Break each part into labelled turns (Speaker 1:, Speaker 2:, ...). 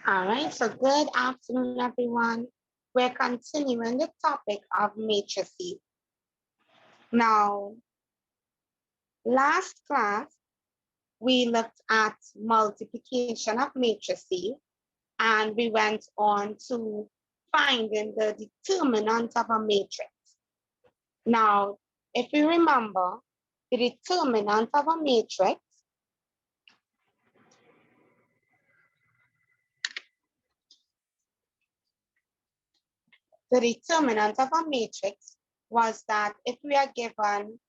Speaker 1: All right, so good afternoon, everyone. We're continuing the topic of matrices. Now, last class, we looked at multiplication of matrices and we went on to finding the determinant of a matrix. Now, if we remember, the determinant of a matrix was that if we are given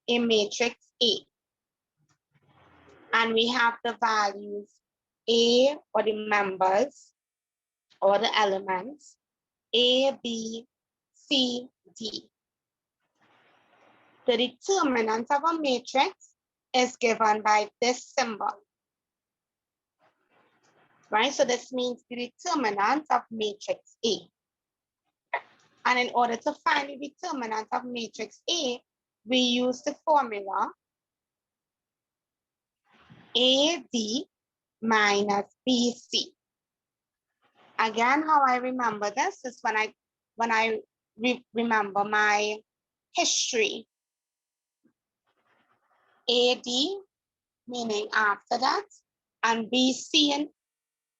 Speaker 1: a matrix A and we have the values A or the members or the elements A, B, C, D. The determinant of a matrix is given by this symbol, right? So this means the determinant of matrix A. And in order to find the determinant of matrix A, we use the formula AD minus BC. Again, how I remember this is when I remember my history. AD, meaning after that, and BC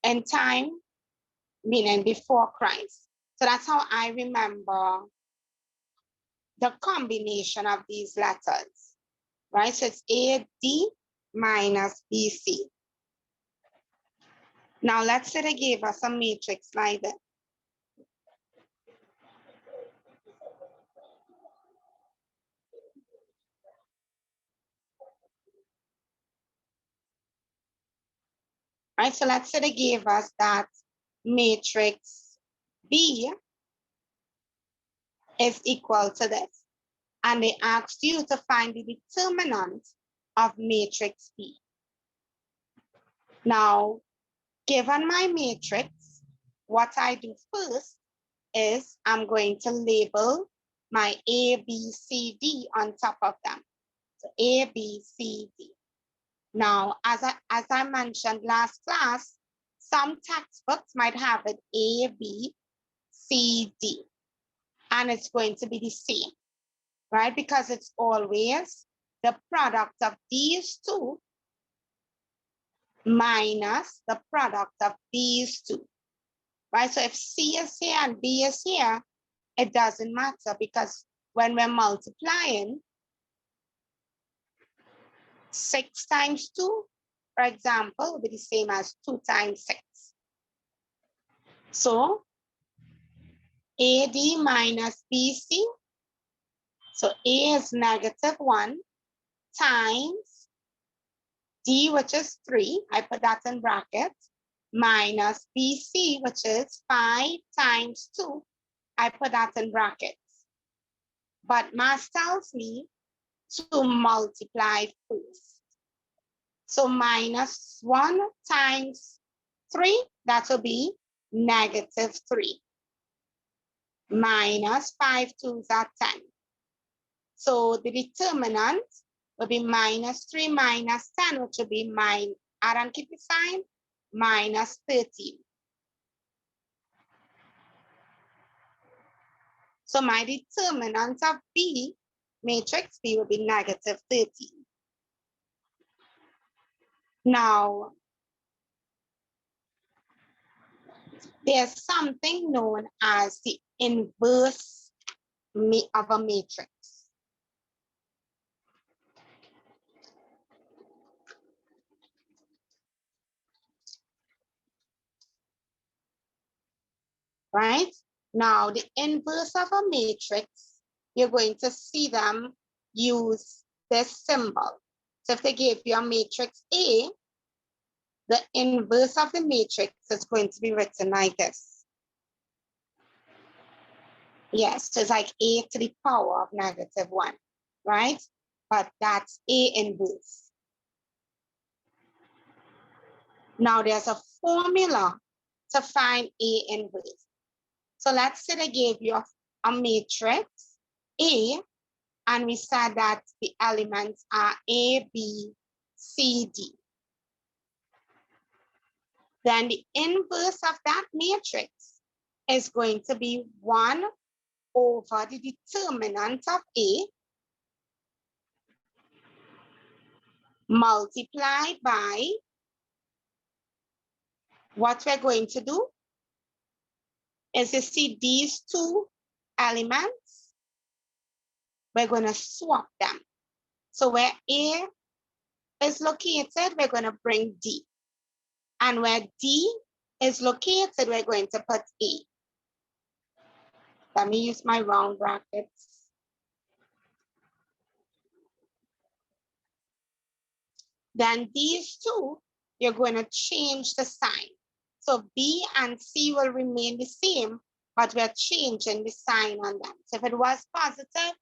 Speaker 1: in time, meaning before Christ. So that's how I remember the combination of these letters, right? So it's AD minus BC. Now let's say they gave us a matrix like this. Right, so let's say they gave us that matrix B is equal to this. And they asked you to find the determinant of matrix B. Now, given my matrix, what I do first is I'm going to label my A, B, C, D on top of them. So A, B, C, D. Now, as I mentioned last class, some textbooks might have it A, B, C, D, and it's going to be the same, right? Because it's always the product of these two minus the product of these two, right? So if C is here and B is here, it doesn't matter because when we're multiplying 6 times 2, for example, will be the same as 2 times 6. So AD minus BC, so A is -1 times D, which is 3, I put that in brackets, minus BC, which is 5 times 2, I put that in brackets. But math tells me to multiply first. So -1 times 3, that will be -3. Minus 5 twos are 10. So the determinant will be -3 minus 10, which will be add and keep the sign, -13. So my determinant of B, matrix B, will be -13. Now, there's something known as the inverse of a matrix. Right? Now, the inverse of a matrix, you're going to see them use this symbol. So if they gave you a matrix A, the inverse of the matrix is going to be written like this. Yes, so it's like A to the power of -1, right? But that's A inverse. Now there's a formula to find A inverse. So let's say they gave you a matrix A, and we said that the elements are A, B, C, D. then the inverse of that matrix is going to be 1 over the determinant of A multiplied by what we're going to do is, you see these two elements, we're going to swap them. So where A is located, we're going to bring D. And where D is located, we're going to put A. Let me use my round brackets. Then these two, you're going to change the sign. So B and C will remain the same, but we're changing the sign on them. So if it was positive,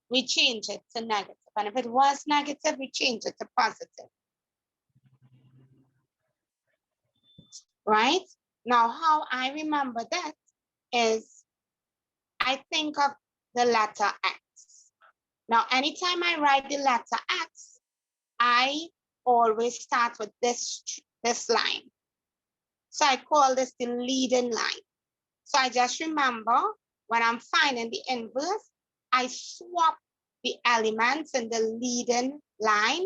Speaker 1: we change it to negative. And if it was negative, we change it to positive. Right? Now, how I remember that is I think of the letter X. Now, anytime I write the letter X, I always start with this line. So I call this the leading line. So I just remember when I'm finding the inverse, I swap the elements in the leading line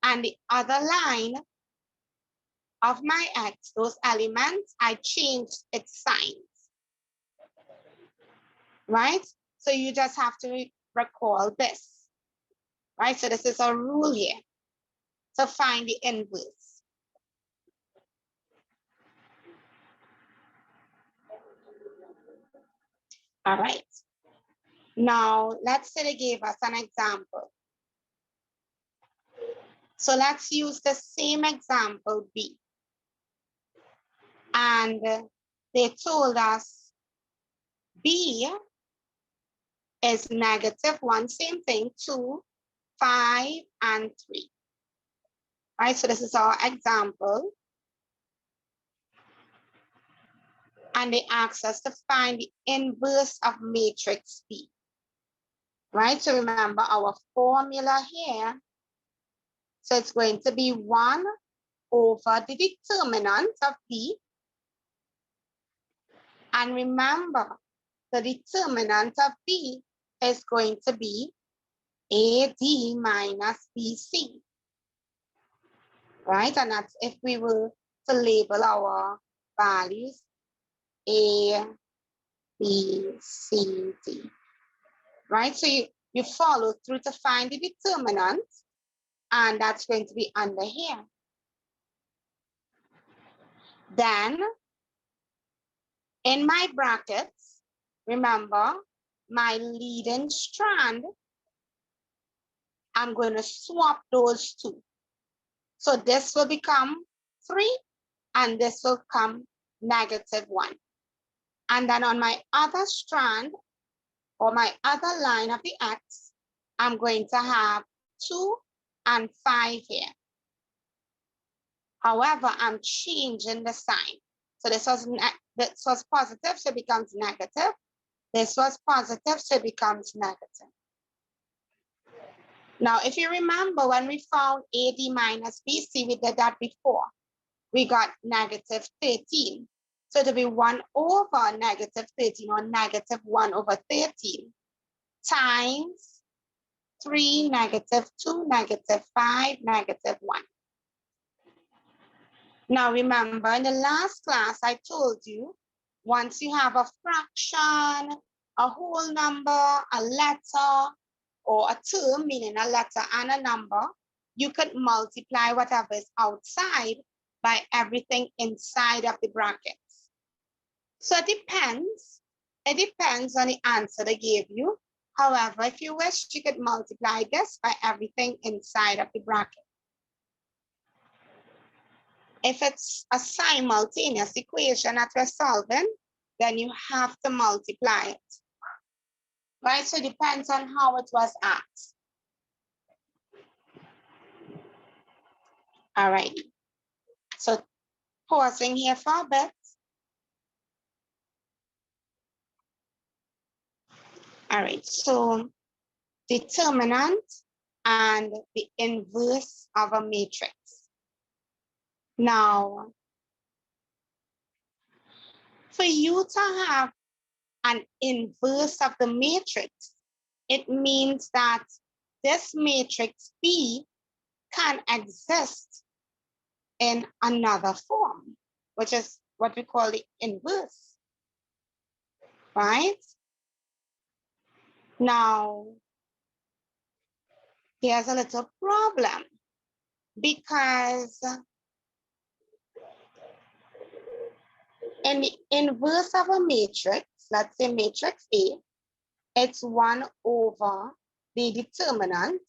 Speaker 1: and the other line of my X, those elements, I change its signs. Right? So you just have to recall this. Right? So this is a rule here to find the inverse. All right. Now, let's say they gave us an example. So let's use the same example B. And they told us B is -1, same thing, 2, 5, and 3. All right, so this is our example. And they asked us to find the inverse of matrix B. Right, so remember our formula here. So it's going to be 1 over the determinant of B. And remember, the determinant of B is going to be AD minus BC. Right, and that's if we were to label our values A, B, C, D. Right, so you follow through to find the determinant, and that's going to be under here. Then, in my brackets, remember, my leading strand, I'm going to swap those two. So this will become 3, and this will come -1. And then on my other strand, or my other line of the X, I'm going to have 2 and 5 here. However, I'm changing the sign. So this was positive, so it becomes negative. This was positive, so it becomes negative. Now, if you remember when we found AD minus BC, we did that before. We got -13. So to be 1 over -13 or -1 over 13 times 3, -2, -5, -1. Now remember, in the last class, I told you, once you have a fraction, a whole number, a letter, or a term, meaning a letter and a number, you could multiply whatever is outside by everything inside of the brackets. So it depends. It depends on the answer they gave you. However, if you wish, you could multiply this by everything inside of the bracket. If it's a simultaneous equation that we're solving, then you have to multiply it. Right, so it depends on how it was asked. All right, so pausing here for a bit. All right, so determinant and the inverse of a matrix. Now, For you to have an inverse of the matrix, it means that this matrix B can exist in another form, which is what we call the inverse, right? Now, there's a little problem because in the inverse of a matrix, let's say matrix A, it's 1 over the determinant.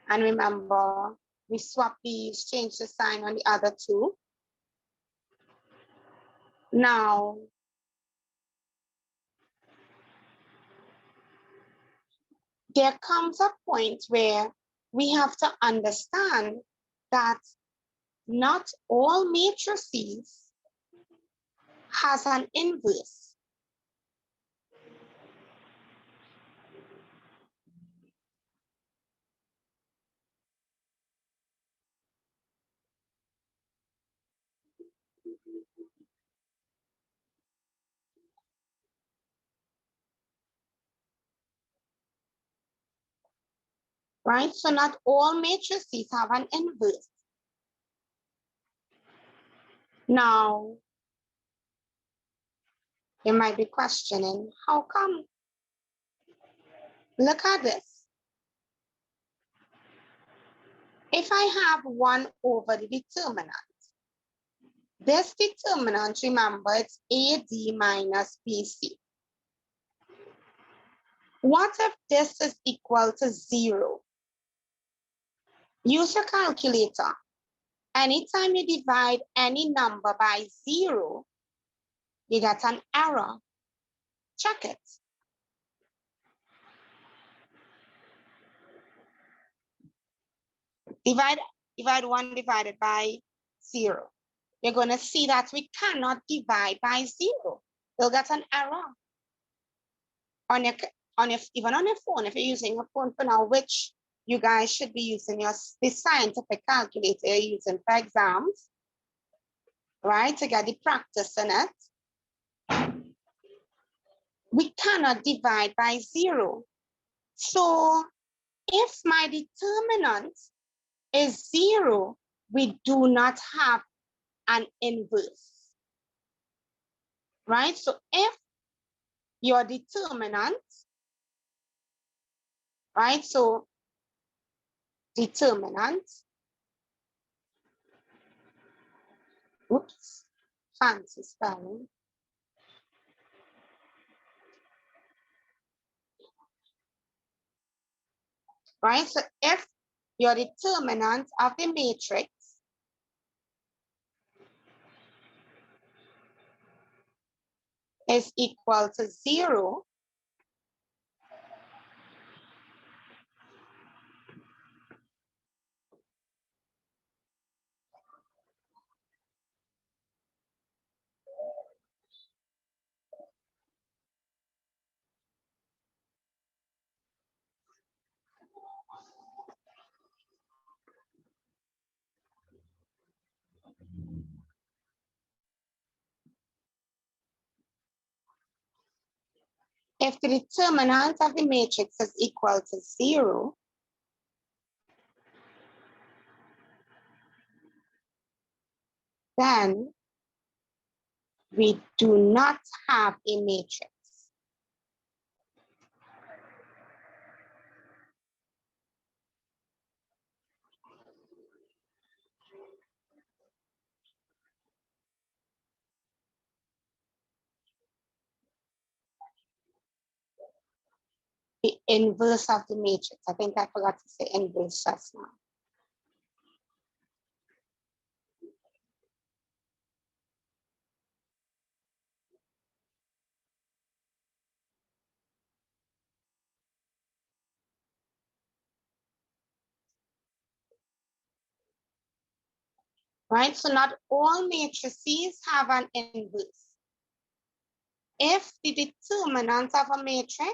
Speaker 1: And remember, we swap these, change the sign on the other two. Now, there comes a point where we have to understand that not all matrices has an inverse. Right? So not all matrices have an inverse. Now, you might be questioning, how come? Look at this. If I have 1 over the determinant, this determinant, remember, it's AD minus BC. What if this is equal to 0? Use your calculator. Anytime you divide any number by 0, you get an error. Check it. Divide 1 divided by 0. You're going to see that we cannot divide by 0. You'll get an error. Even on your phone, if you're using a phone for now, which you guys should be using the scientific calculator you're using for exams, right, to get the practice in it. We cannot divide by 0. So if my determinant is 0, we do not have an inverse, right? So if your determinant, right? So determinant, oops, fancy spelling. Right? So if your determinant of the matrix is equal to 0, if the determinant of the matrix is equal to 0, then we do not have a matrix. The inverse of the matrix. I think I forgot to say inverse just now. Right? So not all matrices have an inverse. If the determinant of a matrix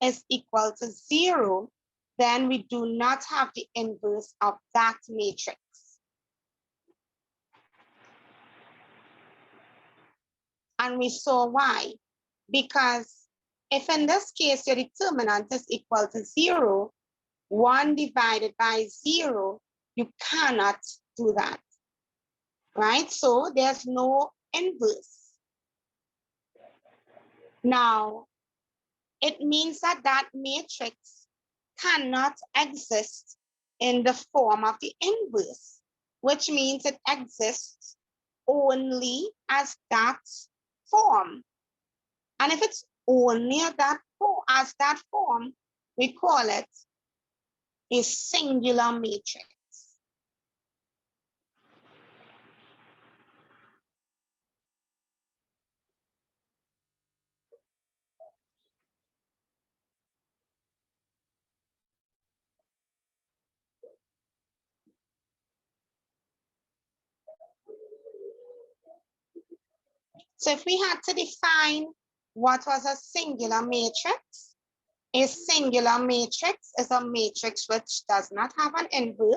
Speaker 1: is equal to 0, then we do not have the inverse of that matrix. And we saw why. Because if in this case your determinant is equal to 0, 1 divided by 0, you cannot do that, right? So there's no inverse. Now, it means that that matrix cannot exist in the form of the inverse, which means it exists only as that form. And if it's only as that form, we call it a singular matrix. So if we had to define what was a singular matrix is a matrix which does not have an inverse.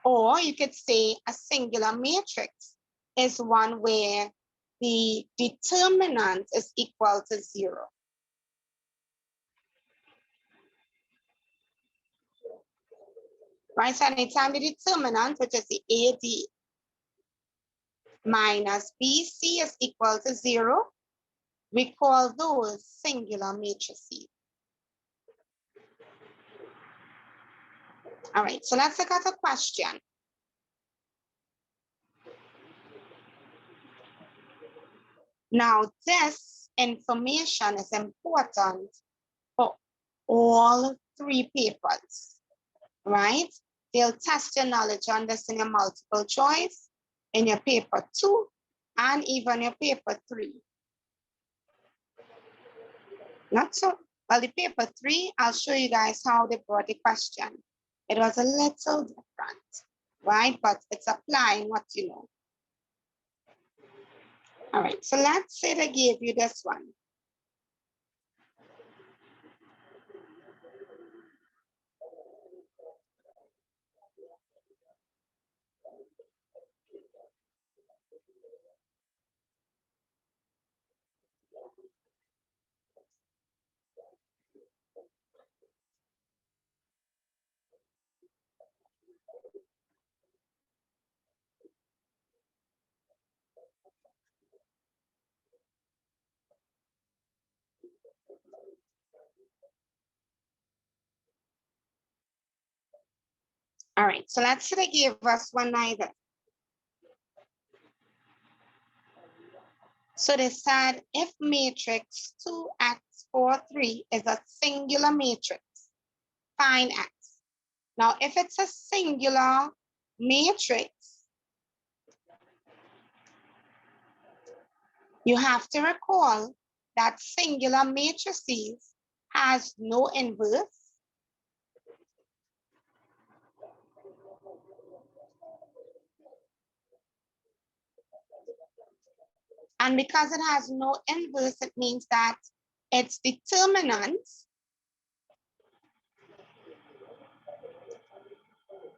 Speaker 1: Or you could say a singular matrix is one where the determinant is equal to 0. Right, so anytime the determinant, which is the AD minus BC is equal to 0, we call those singular matrices. All right, so let's look at a question. Now, this information is important for all 3 papers, right? They'll test your knowledge on this in your multiple choice, in your paper 2, and even your paper 3. Not so, well, the paper 3, I'll show you guys how they brought the question. It was a little different, right? But it's applying what you know. All right, so let's say they gave you this one. All right, so let's say they gave us one either. So they said if matrix 2x43 is a singular matrix, find x. Now, if it's a singular matrix, you have to recall that singular matrices has no inverse. And because it has no inverse, it means that its determinant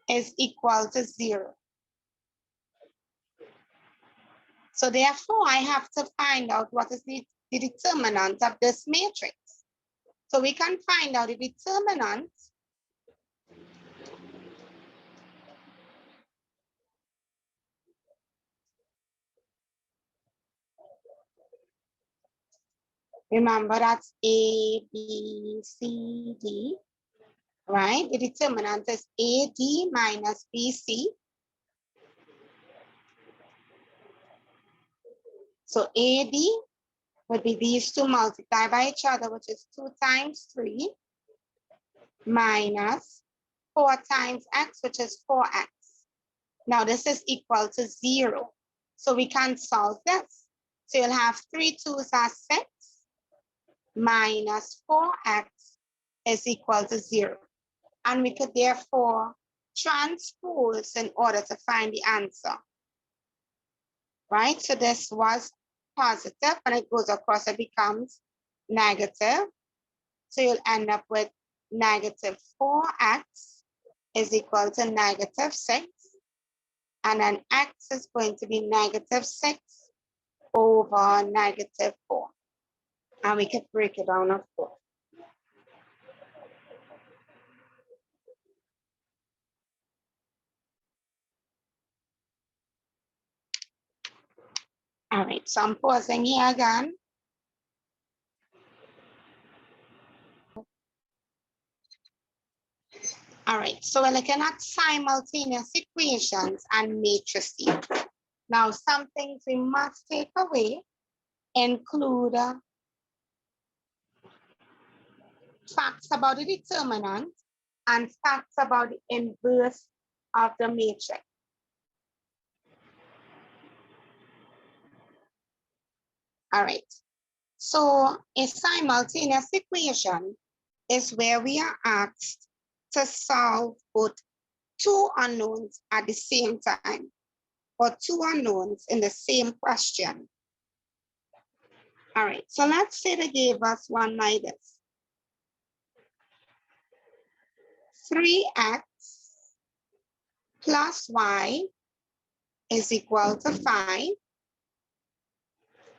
Speaker 1: is equal to 0. So therefore, I have to find out what is the determinant of this matrix. So we can find out the determinant remember, that's A, B, C, D, right? The determinant is AD minus BC. So AD would be these two multiplied by each other, which is 2 times 3, minus 4 times x, which is 4x. Now this is equal to 0. So we can solve this. So you'll have 3 2s are 6, minus 4x is equal to 0. And we could therefore transpose in order to find the answer. Right? So this was positive, and it goes across, it becomes negative. So you'll end up with negative 4x is equal to negative 6. And then x is going to be -6 over -4. And we can break it down, of course. All right, so I'm pausing here again. All right, so we're looking at simultaneous equations and matrices. Now, some things we must take away include facts about the determinant and facts about the inverse of the matrix. All right, so a simultaneous equation is where we are asked to solve both two unknowns at the same time, or two unknowns in the same question. All right, so let's say they gave us one like this. 3x plus y is equal to 5,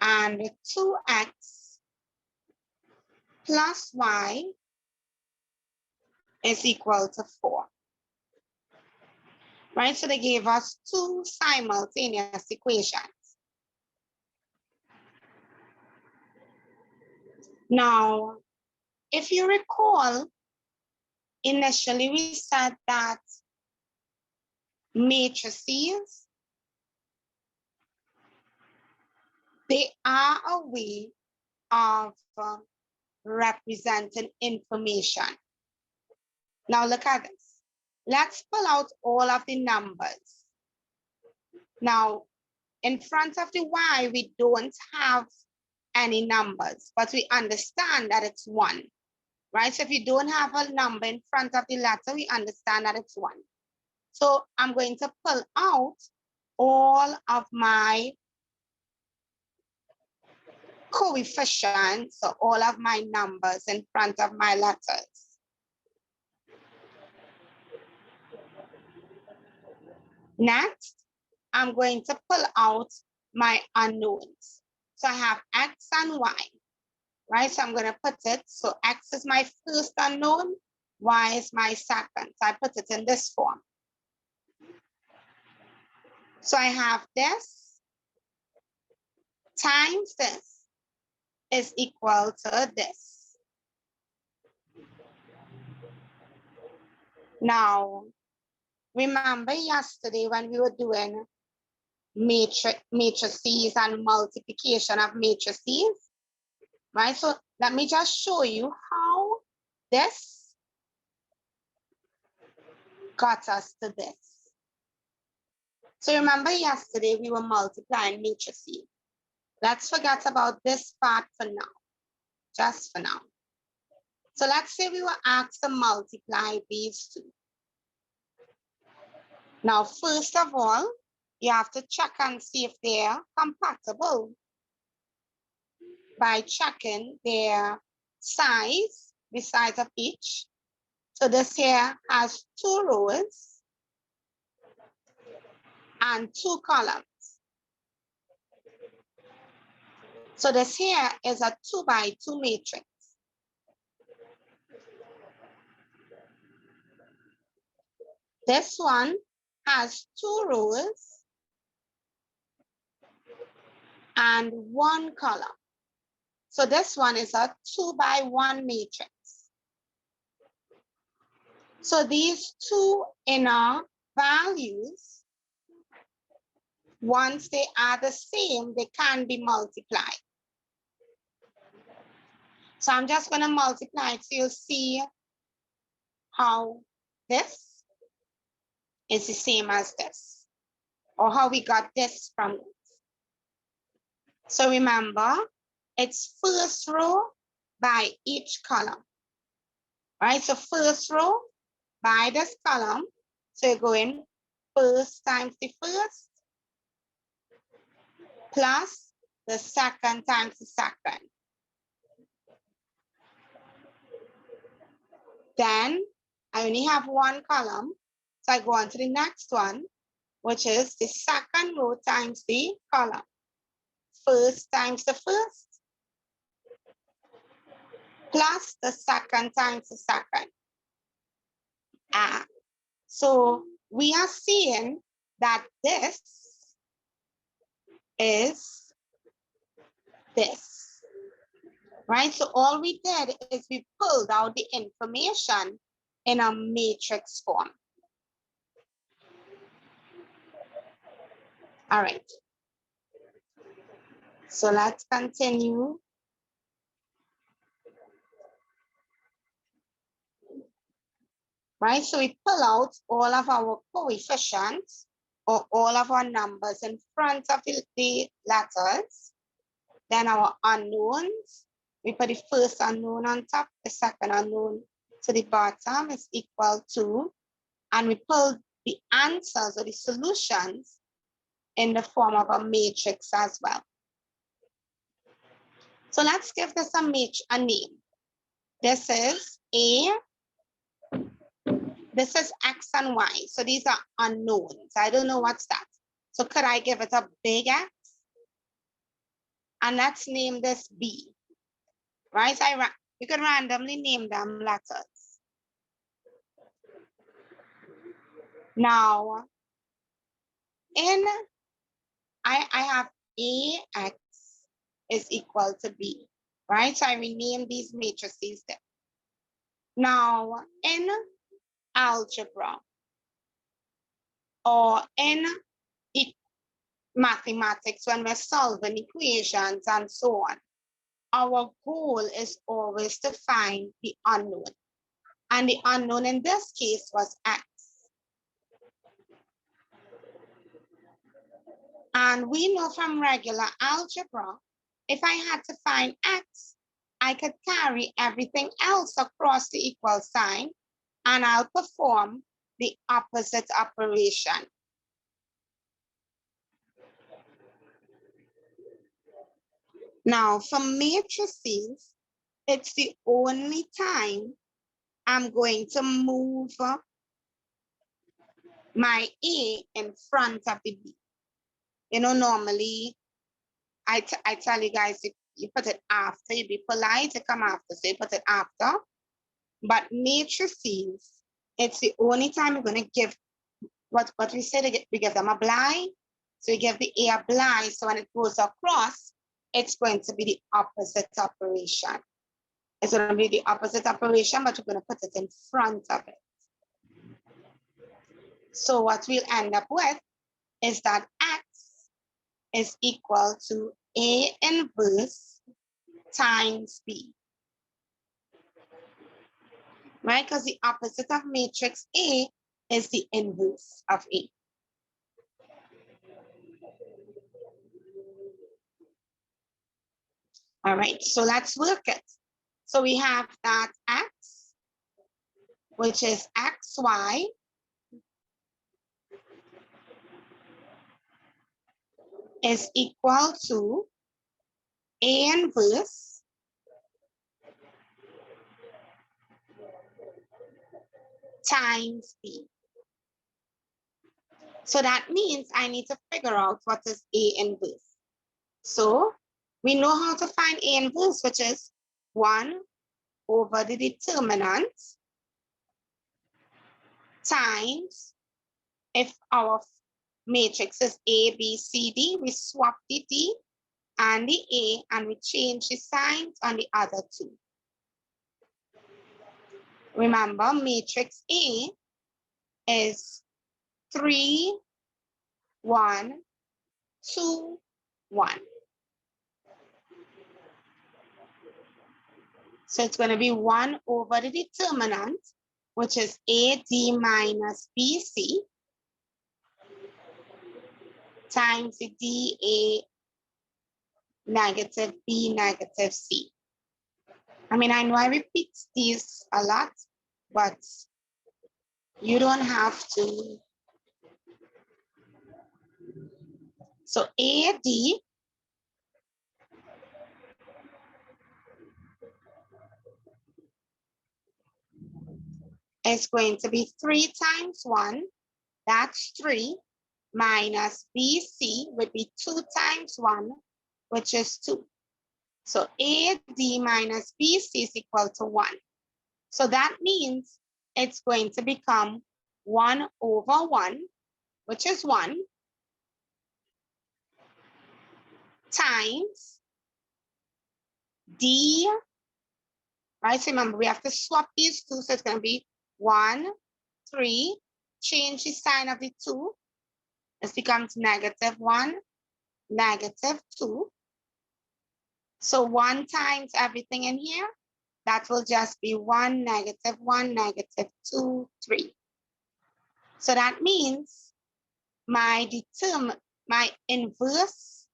Speaker 1: and 2x plus y is equal to 4. Right, so they gave us two simultaneous equations. Now, if you recall, initially we said that matrices, they are a way of representing information. Now look at this. Let's pull out all of the numbers. Now, in front of the y, we don't have any numbers, but we understand that it's 1, right? So if you don't have a number in front of the letter, we understand that it's 1. So I'm going to pull out all of my coefficients, so all of my numbers in front of my letters. Next, I'm going to pull out my unknowns. So I have x and y, right? So I'm going to put it, so x is my first unknown, y is my second. So I put it in this form. So I have this times this is equal to this. Now, remember yesterday when we were doing matrices and multiplication of matrices, right? So let me just show you how this got us to this. So remember yesterday we were multiplying matrices. Let's forget about this part for now, just for now. So let's say we were asked to multiply these two. Now, first of all, you have to check and see if they're compatible by checking their size, the size of each. So this here has 2 rows and 2 columns. So this here is a 2 by 2 matrix. This one has 2 rows and 1 column. So this one is a 2 by 1 matrix. So these two inner values, once they are the same, they can be multiplied. So I'm just going to multiply it so you'll see how this is the same as this, or how we got this from this. So remember, it's first row by each column, right? So first row by this column, so you're going first times the first plus the second times the second. Then I only have 1 column, so I go on to the next one. which is the second row times the column. First times the first, plus the second times the second. So we are seeing that this is this, right? So all we did is we pulled out the information in a matrix form. All right. So let's continue. Right, so we pull out all of our coefficients or all of our numbers in front of the letters. Then our unknowns, we put the first unknown on top, the second unknown to the bottom is equal to, and we pull the answers or the solutions in the form of a matrix as well. So let's give this a name. This is A. This is X and Y. So these are unknowns. I don't know what's that. So could I give it a big X? And let's name this B. Right? You could randomly name them letters. Now, I have AX is equal to B. Right? So I rename these matrices there. Now, in algebra or in mathematics, when we're solving equations and so on, our goal is always to find the unknown. And the unknown in this case was X. And we know from regular algebra, if I had to find X, I could carry everything else across the equal sign and I'll perform the opposite operation. Now, for matrices, it's the only time I'm going to move my A in front of the B. You know, normally, I tell you guys, you put it after, you be polite, you come after, so you put it after. But matrices, it's the only time you're going to give what we say, we give them a blind. So you give the A a blind, so when it goes across, it's going to be the opposite operation. It's going to be the opposite operation, but we're going to put it in front of it. So what we'll end up with is that X is equal to A inverse times B. Right? Because the opposite of matrix A is the inverse of A. All right, so let's work it. So we have that X, which is XY, is equal to A inverse times B. So that means I need to figure out what is A inverse. So we know how to find A inverse, which is 1 over the determinant times, if our matrix is A, B, C, D, we swap the D and the A and we change the signs on the other two. Remember, matrix A is 3, 1, 2, 1. So it's going to be 1 over the determinant, which is AD minus BC, times the DA negative B negative C. I mean, I know I repeat these a lot, but you don't have to. So AD is going to be 3 times 1, that's 3, minus BC would be 2 times 1, which is 2. So AD minus BC is equal to 1. So that means it's going to become 1 over 1, which is 1, times D, right? So remember, we have to swap these two. So it's going to be 1, 3, change the sign of the 2. This becomes negative 1, negative 2. So 1 times everything in here, that will just be 1, negative 1, negative 2, 3. So that means my inverse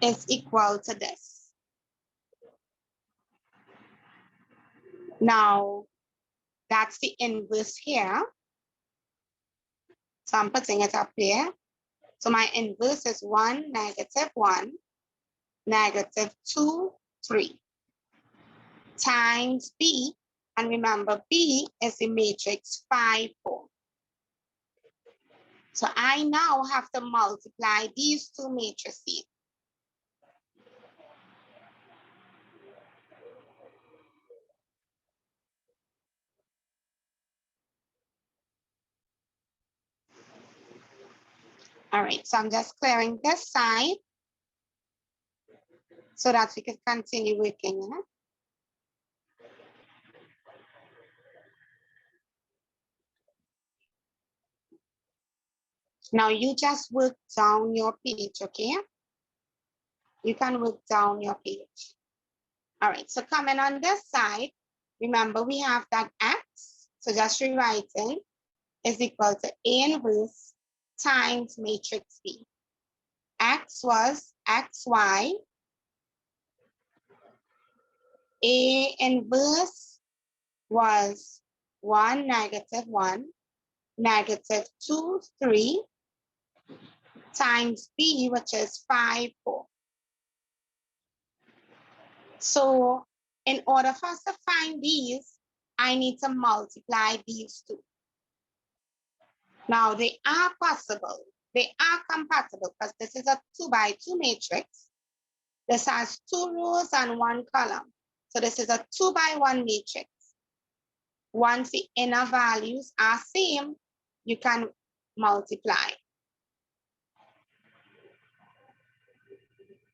Speaker 1: is equal to this. Now, that's the inverse here. So I'm putting it up here. So my inverse is 1, negative 1, negative 2, 3 times B. And remember, B is the matrix 5, 4. So I now have to multiply these two matrices. All right, so I'm just clearing this side so that we can continue working. Now you just work down your page, okay? You can work down your page. All right, so coming on this side, remember we have that x, so just rewriting, is equal to A inverse times matrix B. X was xy, A inverse was 1, negative 1, negative 2, 3, times B, which is 5, 4. So in order for us to find these, I need to multiply these two. Now they are possible. They are compatible because this is a 2 by 2 matrix. This has 2 rows and 1 column. So this is a 2 by 1 matrix. Once the inner values are same, you can multiply.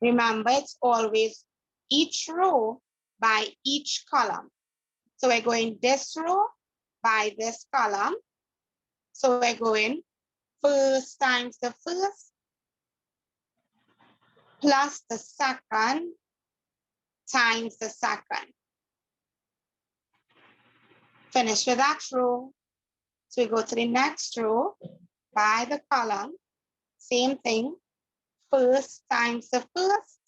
Speaker 1: Remember, it's always each row by each column. So we're going this row by this column. So we're going first times the first plus the second times the second. Finish with that row. So we go to the next row by the column. Same thing. First times the first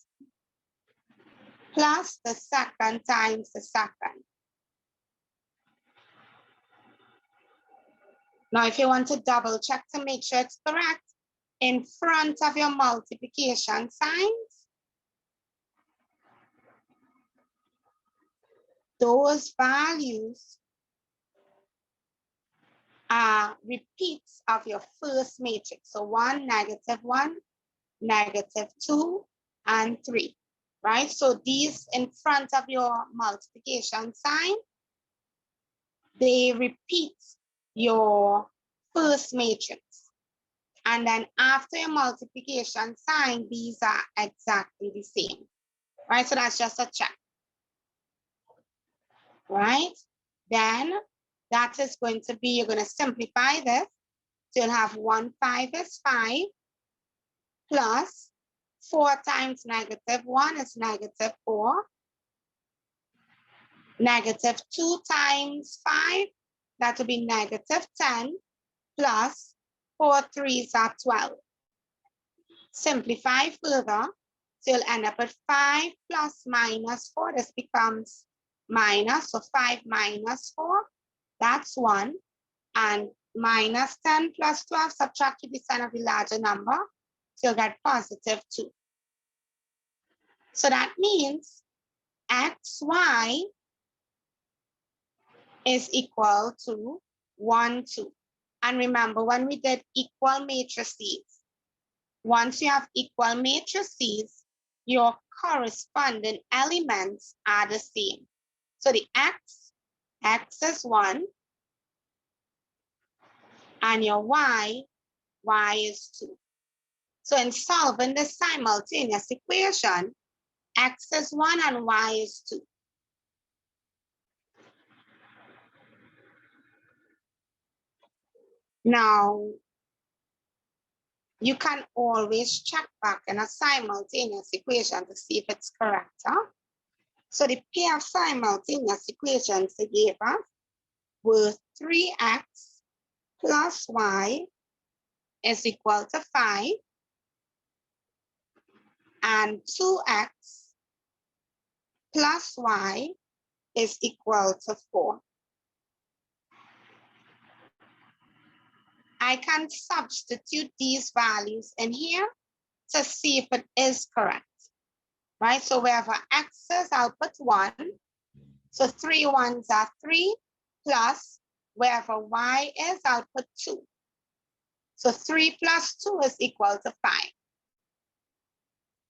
Speaker 1: plus the second times the second. Now, if you want to double check to make sure it's correct, in front of your multiplication signs, those values are repeats of your first matrix. So 1, negative 1, negative 2, and 3, right? So these in front of your multiplication sign, they repeat your first matrix. And then after your multiplication sign, these are exactly the same, right? So that's just a check, right? Then that is going to be, you're going to simplify this. So you'll have 1, 5 is 5 plus 4 times negative 1 is negative 4. Negative 2 times 5, that will be negative 10 plus 4 3s are 12. Simplify further, so you'll end up with 5 plus minus 4. This becomes minus, so 5 minus 4, that's 1. And minus 10 plus 12, subtract the sign of the larger number, so you'll get positive 2. So that means xy is equal to 1, 2. And remember when we did equal matrices, once you have equal matrices, your corresponding elements are the same. So the x is 1, and your y is 2. So in solving the simultaneous equation, x is 1 and y is 2. Now, you can always check back in a simultaneous equation to see if it's correct. Huh? So the pair of simultaneous equations they gave us were 3x plus y is equal to 5 and 2x plus y is equal to 4. I can substitute these values in here to see if it is correct, right? So wherever x is, I'll put 1. So 3 ones are 3 plus wherever y is, I'll put 2. So 3 plus 2 is equal to 5.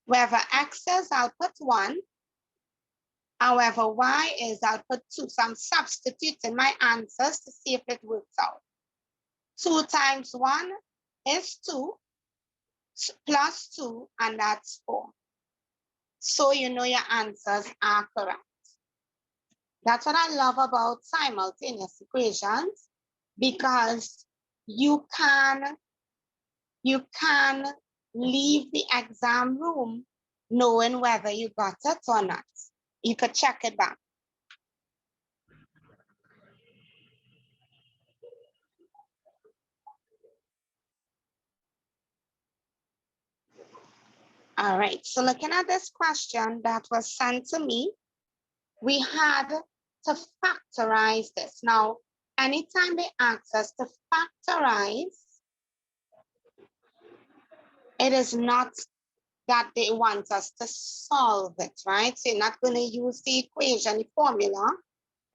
Speaker 1: Wherever x is, I'll put 1. However, y is, I'll put 2. So I'm substituting my answers to see if it works out. 2 times 1 is 2 plus 2, and that's 4. So you know your answers are correct. That's what I love about simultaneous equations, because you can leave the exam room knowing whether you got it or not. You could check it back. All right, so looking at this question that was sent to me, we had to factorize this. Now, anytime they ask us to factorize, it is not that they want us to solve it, right? So you're not going to use the equation, the formula,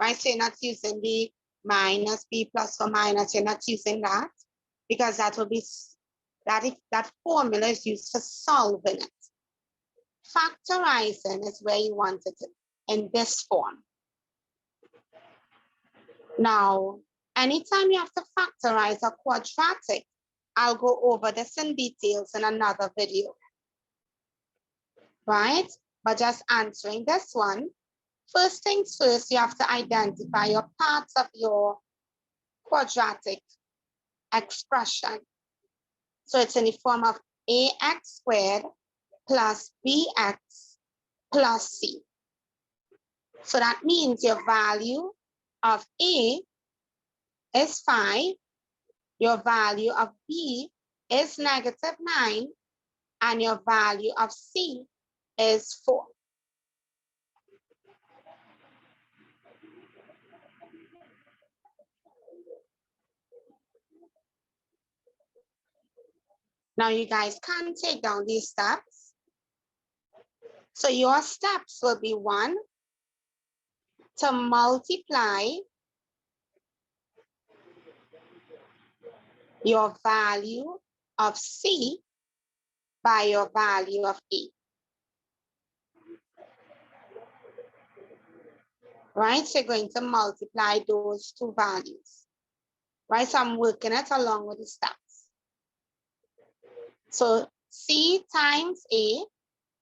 Speaker 1: right? So you're not using the minus b plus or minus, you're not using that, because that will be, that formula is used for solving it. Factorizing is where you want it in this form. Now, anytime you have to factorize a quadratic, I'll go over this in details in another video, right? But just answering this one, first things first, you have to identify your parts of your quadratic expression. So it's in the form of ax squared plus bx plus c. So that means your value of a is 5, your value of b is -9, and your value of c is 4. Now you guys can take down these steps. So your steps will be 1, to multiply your value of c by your value of a. Right, so you're going to multiply those two values. Right, so I'm working it along with the steps. So c times a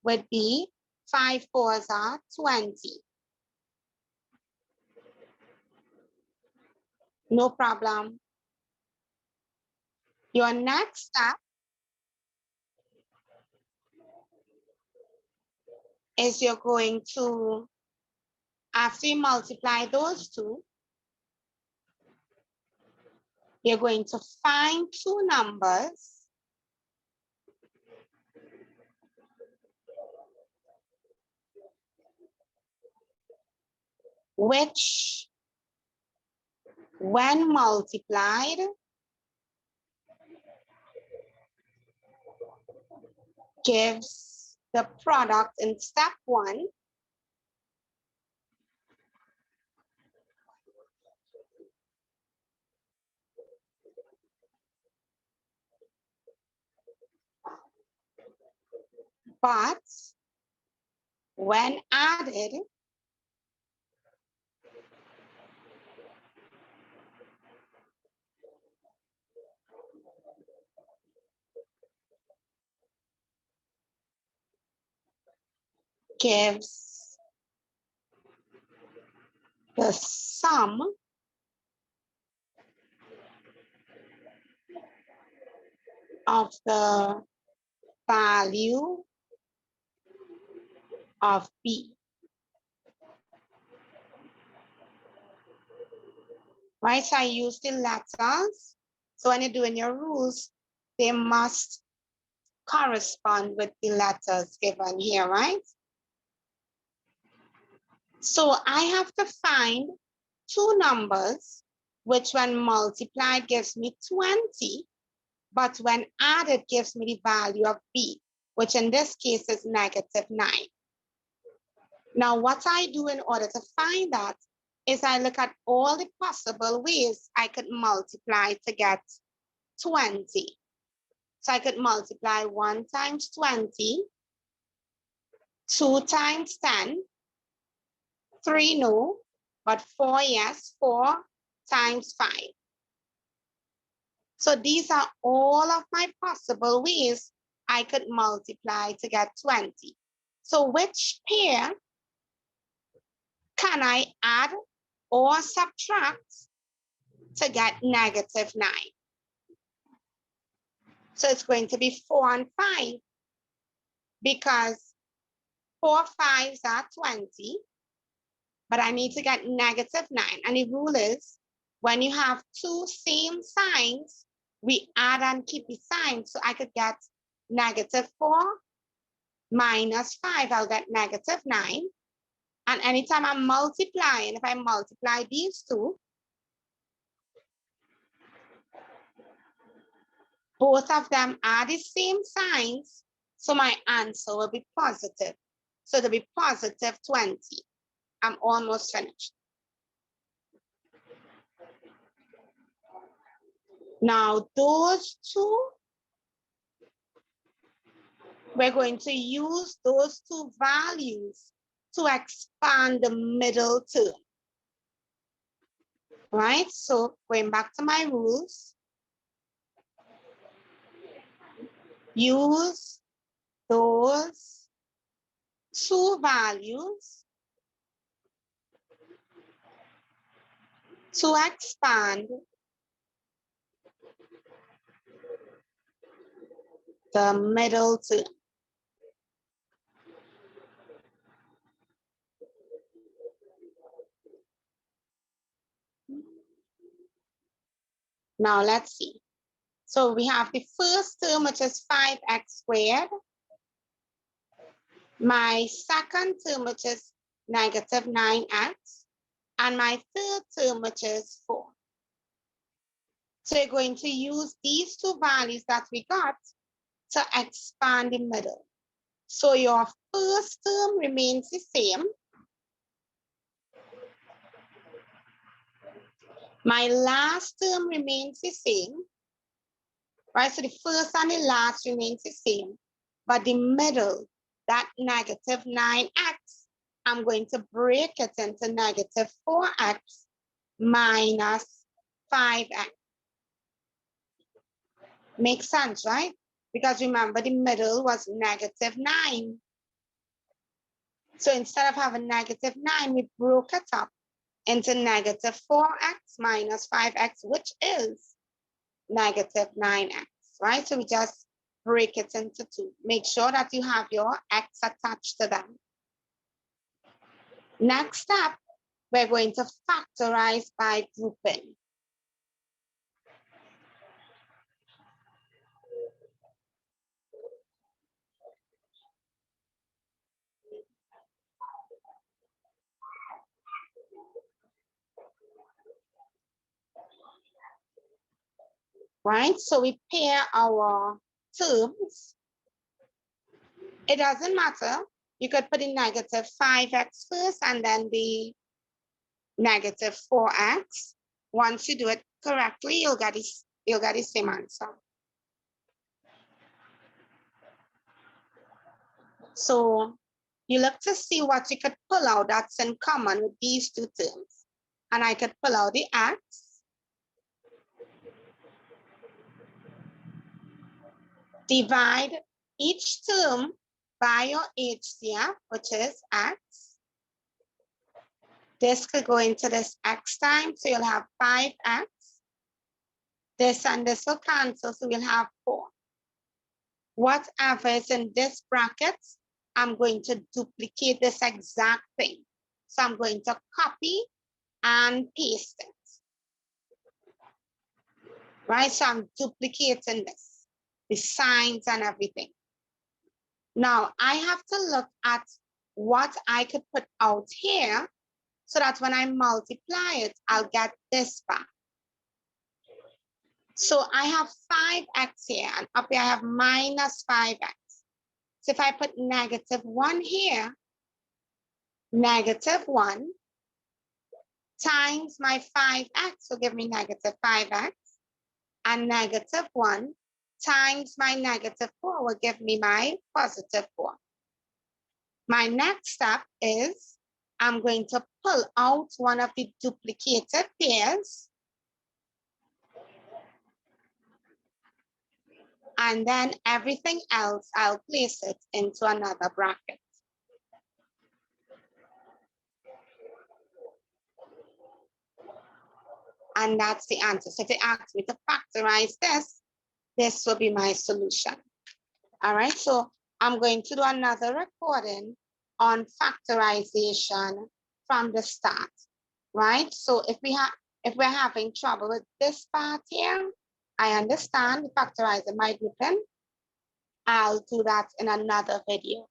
Speaker 1: would be 5 4s are 20. No problem. Your next step is you're going to, after you multiply those two, you're going to find two numbers which, when multiplied, gives the product in step 1 but when added, gives the sum of the value of B. Right, so I use the letters. So when you're doing your rules, they must correspond with the letters given here, right? So I have to find two numbers, which when multiplied gives me 20, but when added gives me the value of B, which in this case is -9. Now, what I do in order to find that is I look at all the possible ways I could multiply to get 20. So I could multiply 1 times 20, 2 times 10, 3 no, but 4 yes, 4 times 5. So these are all of my possible ways I could multiply to get 20. So which pair can I add or subtract to get -9? So it's going to be 4 and 5 because 4 5s are 20, but I need to get -9. And the rule is when you have two same signs, we add and keep the sign. So I could get -4 minus 5, I'll get -9. And anytime I'm multiplying, if I multiply these two, both of them are the same signs, so my answer will be positive. So it'll be positive 20. I'm almost finished. Now, those two, we're going to use those two values to expand the middle term. Right? So going back to my rules, use those two values to expand the middle term. Now let's see. So we have the first term, which is 5x squared. My second term, which is -9x. And my third term, which is 4. So you're going to use these two values that we got to expand the middle. So your first term remains the same. My last term remains the same. Right, so the first and the last remains the same. But the middle, that -9x, I'm going to break it into -4x minus 5x. Makes sense, right? Because remember the middle was -9. So instead of having -9, we broke it up into -4x minus 5x, which is -9x, right? So we just break it into 2. Make sure that you have your x attached to them. Next step, we're going to factorize by grouping. Right? So we pair our terms. It doesn't matter. You could put in -5x first and then the -4x. Once you do it correctly, you'll get the same answer. So you look to see what you could pull out that's in common with these two terms. And I could pull out the x, divide each term by your HCF, which is x. This could go into this x time, so you'll have 5x. This and this will cancel, so we'll have 4. Whatever is in this bracket, I'm going to duplicate this exact thing. So I'm going to copy and paste it. Right, so I'm duplicating this, the signs and everything. Now I have to look at what I could put out here so that when I multiply it, I'll get this back. So I have 5x here, and up here I have minus 5x. So if I put -1 here, -1 times my 5x will give me -5x, and -1 times my -4 will give me my +4. My next step is I'm going to pull out one of the duplicated pairs, and then everything else, I'll place it into another bracket. And that's the answer. So if they ask me to factorize this will be my solution. All right, so I'm going to do another recording on factorization from the start, right? So if we're having trouble with this part here, I understand factorizing my grouping. I'll do that in another video.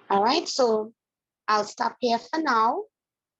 Speaker 1: All right, so I'll stop here for now.